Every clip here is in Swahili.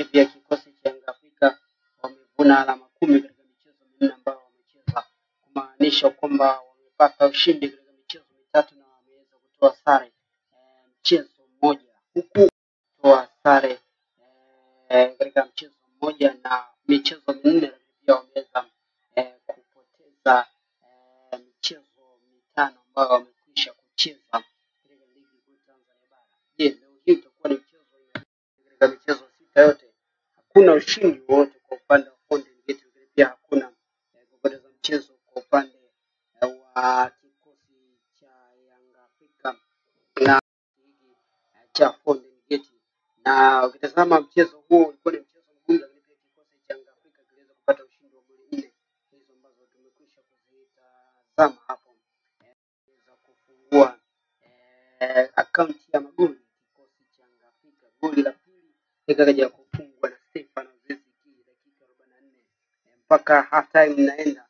pia kikosi cha Yanga Afrika wamevuna alama 10 katika michezo 4 ambayo wamecheza, kumaanisha kwamba wamepata ushindi katika michezo 3 na wameweza kutoa sare mchezo mmoja, huku kutoa sare katika mchezo mmoja na michezo 4 pia wameweza kupoteza michezo 5 ambayo wamekwisha kucheza katika ligi kuu Tanzania bara. Je, leo hii itakuwa ni mchezo katika michezo 6 yote hakuna ushindi wote kwa upande wa Fountain Gate, pia hakuna kupoteza mchezo kwa upande wa kikosi cha Yanga Afrika na cha Fountain Gate. Na ukitazama mchezo huo ulikuwa ni mchezo mgumu, lakini pia kikosi cha Yanga Afrika kiliweza kupata ushindi wa goli 4 hizo ambazo tumekwisha kuzitazama hapo, za kufungua akaunti ya magoli kikosi cha Yanga Afrika. Goli la pili likaja kufungwa na Stefan Aziz dakika 44 mpaka half time inaenda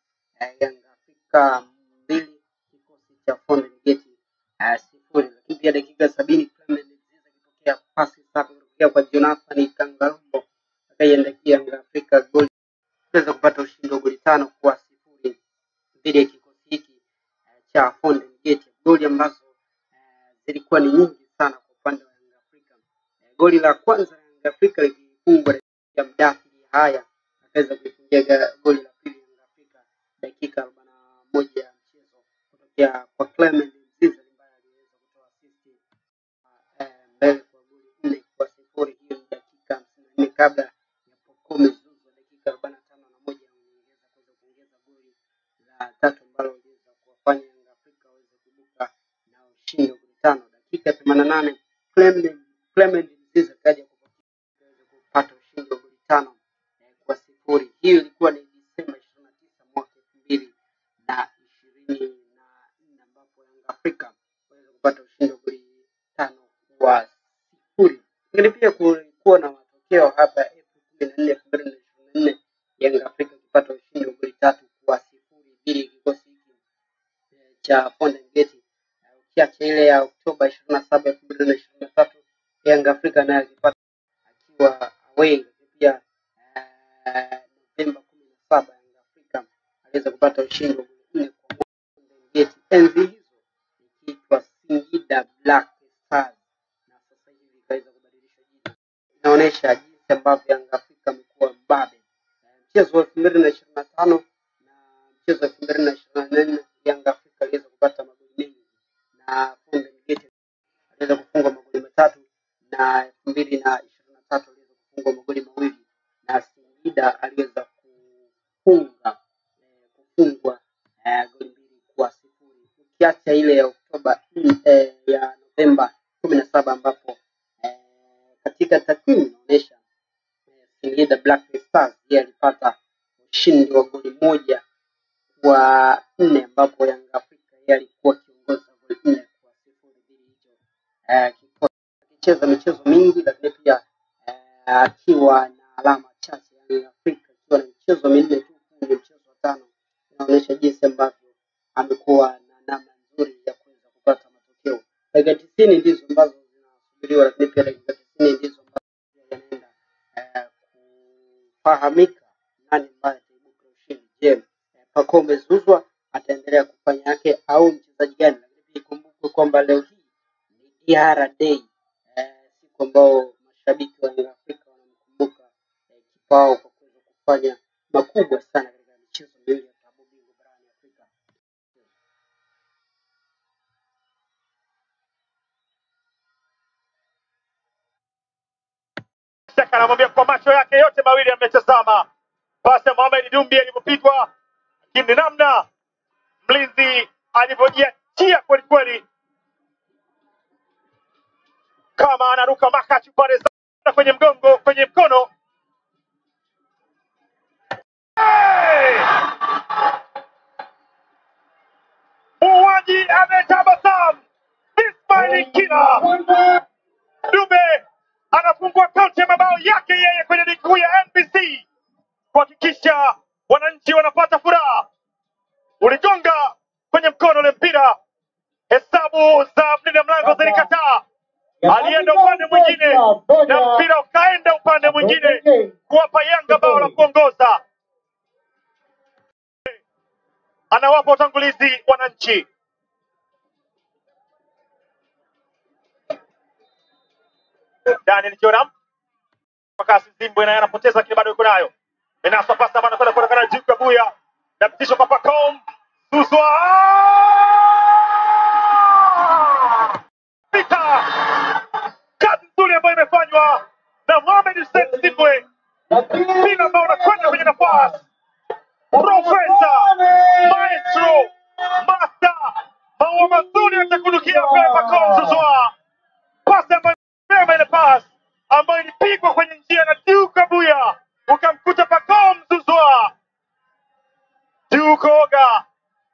Yanga Afrika 2 kikosi cha Fountain Gate 0. Lakini pia dakika 70 Clement akipokea pasi safi kutoka kwa Jonathan Kangarumbo akaiandikia Yanga Afrika goli kuweza kupata ushindi wa goli 5 kwa 0 dhidi ya kikosi hiki cha Fountain Gate. Goli ambazo zilikuwa ni nyingi sana kwa upande wa Yanga Afrika. Goli la kwanza la Yanga Afrika lilifungwa ya Mdafi haya akaweza kufunga goli la pili Yanga Afrika dakika 41 ya mchezo kutokea kwa Clement Mzize ambaye aliweza kutoa assist mbele kwa goli 4 kwa 0. Hiyo ni dakika 54 kabla ya Pacome Zouzoua dakika 45 na moja kuweza kuongeza goli la 3 ambalo liliweza kuwafanya Yanga Afrika waweze kuibuka na ushindi wa goli 5. Dakika 88 Clement Mzize kaja kupata ushindi wa goli 5 kwa 0. Hiyo ilikuwa ni Disemba 29 mwaka 2024 ambapo Yanga Afrika waweza kupata ushindi wa goli 5 kwa 0. Lakini pia kulikuwa na matokeo hapa April 14, 2024 Yanga Afrika ikipata ushindi wa goli 3 kwa 0 dhidi ya kikosi cha Fountain Gate. Ukiacha ile ya Oktoba 27, 2023 Yanga Afrika nayo ikipata akiwa away. Pia Novemba 17 Yanga Afrika aliweza kupata ushindi wa goli 4 kwa Fountain Gate. Enzi hizo ikiitwa Singida Black Stars na sasa hivi ikaweza kubadilishwa jina. Inaonyesha jinsi ambavyo Yanga Afrika imekuwa mbabe. Mchezo wa 2025 na mchezo wa 2024 Yanga Afrika iliweza kupata magoli mengi na Fountain Gate aliweza kufunga magoli 3 na 2023 aliweza kufunga magoli 2 na Singida aliweza kufungwa goli 2 kwa 0. Ukiacha ile ya Oktoba ya Novemba 17 ambapo katika takwimu inaonyesha Singida Black Stars alipata ushindi wa goli 1 kwa 4 ambapo Yanga Afrika alikuwa kiongoza goli 4 kwa 0 dhidi hicho kikosi. Akicheza michezo mingi lakini pia akiwa na alama chache. Yanga Afrika akiwa na michezo 4 tu kwenye mchezo wa 5, inaonyesha jinsi ambavyo amekuwa na namna nzuri ya kuweza kupata matokeo. Dakika 90 ndizo ambazo zinasubiriwa, lakini pia dakika 90 ndizo ambazo yanaenda kufahamika nani ambaye ataibuka ushindi. Je, Pacome Zouzoua ataendelea kufanya yake au mchezaji gani? Lakini ikumbukwe kwamba leo hii ni Diarra Day, siku ambao mashabiki wa Yanga Afrika wanamkumbuka kipao kwa kuweza kufanya makubwa sana katika michezo miwili ya klabu bingwa barani Afrika. Saka anamwambia kwa macho yake yote mawili ametazama pasi Mohamed Dumbi alipopigwa, lakini namna mlinzi alivyojiachia kweli kweli kama anaruka makachu pale kwenye mgongo, kwenye mkono. Muuaji ametabasamu. Ismail Kina Dube anafungua kaunti ya mabao yake yeye kwenye ligi kuu ya NBC kuhakikisha wananchi wanapata furaha. Uligonga kwenye mkono ule mpira, hesabu za mlinda mlango zilikataa. alienda upande mwingine na mpira ukaenda upande mwingine kuwapa Yanga bao la kuongoza. Anawapa utangulizi wananchi. Daniel Joram kwa kasi Zimbwe naye anapoteza kile bado yuko nayo. Benasa pasa bana kwenda kwa juu Kabuya. Napitisha kwa Pacome Zouzoua. Pita. Kazi nzuri ambayo imefanywa na Mohamed Hussein Zimbwe. Mpira ambao unakwenda kwenye nafasi. Profesa Maestro Master maua mazuri yatakunukia kwa Pacome Zouzoua. Pasi ambayo ile pasi ambayo ilipigwa kwenye njia na Duke Abuya, ukamkuta Pacome Zouzoua. Duke Oga,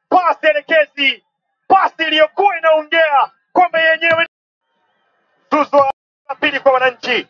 pasi elekezi, pasi iliyokuwa inaongea kwamba yenyewe. Zouzoua pili kwa wananchi.